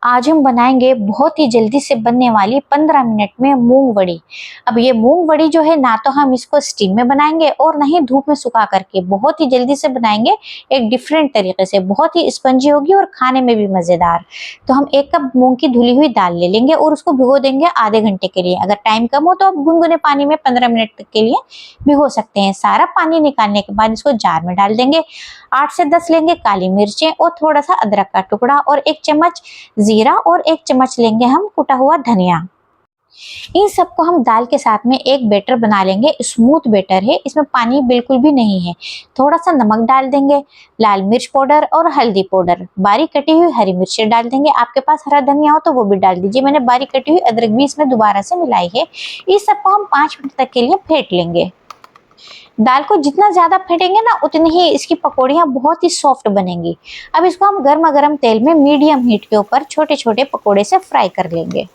आज हम बनाएंगे बहुत ही जल्दी से बनने वाली 15 मिनट में मूंग वड़ी। अब ये मूंग वड़ी जो है ना तो हम इसको स्टीम में बनाएंगे और ना ही धूप में सुखा करके, बहुत ही जल्दी से बनाएंगे एक डिफरेंट तरीके से। बहुत ही स्पंजी होगी और खाने में भी मजेदार। तो हम 1 कप मूंग की धुली हुई दाल ले लेंगे और उसको भिगो देंगे आधे घंटे के लिए। अगर टाइम कम हो तो आप गुनगुने पानी में 15 मिनट तक के लिए भिगो सकते हैं। सारा पानी निकालने के बाद इसको जार में डाल देंगे। 8 से 10 लेंगे काली मिर्चें और थोड़ा सा अदरक का टुकड़ा और 1 चम्मच जीरा और 1 चम्मच लेंगे हम कुटा हुआ धनिया। इन सबको हम दाल के साथ में एक बैटर बना लेंगे। स्मूथ बैटर है, इसमें पानी बिल्कुल भी नहीं है। थोड़ा सा नमक डाल देंगे, लाल मिर्च पाउडर और हल्दी पाउडर, बारीक कटी हुई हरी मिर्ची डाल देंगे। आपके पास हरा धनिया हो तो वो भी डाल दीजिए। मैंने बारीक कटी हुई अदरक भी इसमें दोबारा से मिलाई है। इस सबको हम 5 मिनट तक के लिए फेंट लेंगे। दाल को जितना ज्यादा फेंटेंगे ना उतनी ही इसकी पकौड़ियाँ बहुत ही सॉफ्ट बनेंगी। अब इसको हम गर्मा गर्म तेल में मीडियम हीट के ऊपर छोटे छोटे पकोड़े से फ्राई कर लेंगे।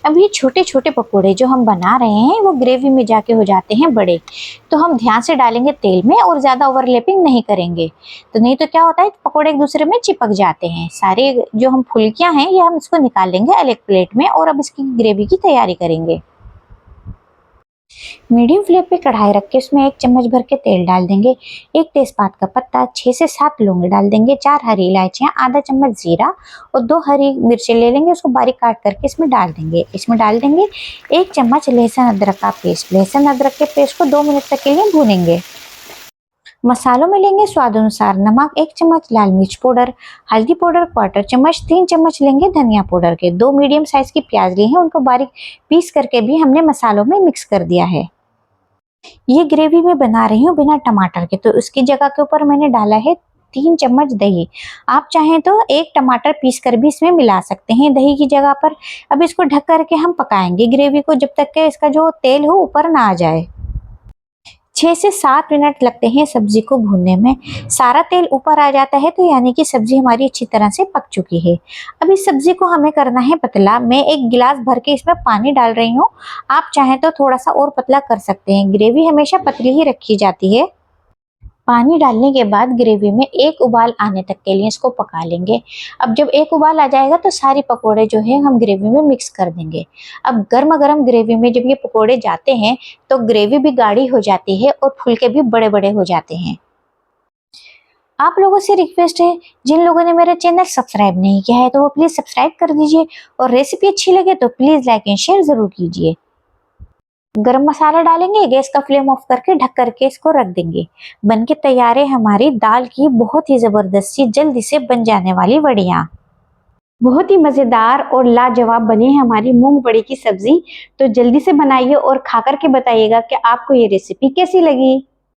अब ये छोटे छोटे पकोड़े जो हम बना रहे हैं वो ग्रेवी में जाके हो जाते हैं बड़े। तो हम ध्यान से डालेंगे तेल में और ज्यादा ओवरलैपिंग नहीं करेंगे, तो नहीं तो क्या होता है पकोड़े एक दूसरे में चिपक जाते हैं। सारे जो हम फुल्कियां हैं ये हम इसको निकाल लेंगे अलग प्लेट में और अब इसकी ग्रेवी की तैयारी करेंगे। मीडियम फ्लेम पे कढ़ाई रख के उसमें 1 चम्मच भर के तेल डाल देंगे। 1 तेजपात का पत्ता, 6 से 7 लौंग डाल देंगे, 4 हरी इलायचियां, आधा चम्मच जीरा और 2 हरी मिर्चें ले लेंगे, उसको बारीक काट करके इसमें डाल देंगे। इसमें डाल देंगे 1 चम्मच लहसुन अदरक का पेस्ट। लहसुन अदरक के पेस्ट को 2 मिनट तक के लिए भूनेंगे। मसालों में लेंगे स्वाद अनुसार नमक, 1 चम्मच लाल मिर्च पाउडर, हल्दी पाउडर 1/4 चम्मच, 3 चम्मच लेंगे धनिया पाउडर के। 2 मीडियम साइज की प्याज ली है, उनको बारीक पीस करके भी हमने मसालों में मिक्स कर दिया है। ये ग्रेवी मैं बना रही हूँ बिना टमाटर के, तो उसकी जगह के ऊपर मैंने डाला है 3 चम्मच दही। आप चाहें तो 1 टमाटर पीस कर भी इसमें मिला सकते हैं दही की जगह पर। अब इसको ढक करके हम पकाएंगे ग्रेवी को जब तक के इसका जो तेल हो ऊपर ना आ जाए। 6 से 7 मिनट लगते हैं सब्जी को भूनने में। सारा तेल ऊपर आ जाता है तो यानी कि सब्जी हमारी अच्छी तरह से पक चुकी है। अब इस सब्जी को हमें करना है पतला। मैं 1 गिलास भर के इसमें पानी डाल रही हूँ। आप चाहें तो थोड़ा सा और पतला कर सकते हैं। ग्रेवी हमेशा पतली ही रखी जाती है। पानी डालने के बाद ग्रेवी में 1 उबाल आने तक के लिए इसको पका लेंगे। अब जब 1 उबाल आ जाएगा तो सारी पकोड़े जो है हम ग्रेवी में मिक्स कर देंगे। अब गर्मा गर्म ग्रेवी में जब ये पकोड़े जाते हैं तो ग्रेवी भी गाढ़ी हो जाती है और फुलके भी बड़े बड़े हो जाते हैं। आप लोगों से रिक्वेस्ट है, जिन लोगों ने मेरा चैनल सब्सक्राइब नहीं किया है तो वो प्लीज सब्सक्राइब कर दीजिए और रेसिपी अच्छी लगे तो प्लीज लाइक एंड शेयर जरूर कीजिए। गरम मसाला डालेंगे, गैस का फ्लेम ऑफ करके ढक करके इसको रख देंगे। बनके तैयार है हमारी दाल की बहुत ही जबरदस्त सी जल्दी से बन जाने वाली वड़ियाँ। बहुत ही मजेदार और लाजवाब बनी है हमारी मूंग वड़ी की सब्जी। तो जल्दी से बनाइए और खा करके बताइएगा कि आपको ये रेसिपी कैसी लगी।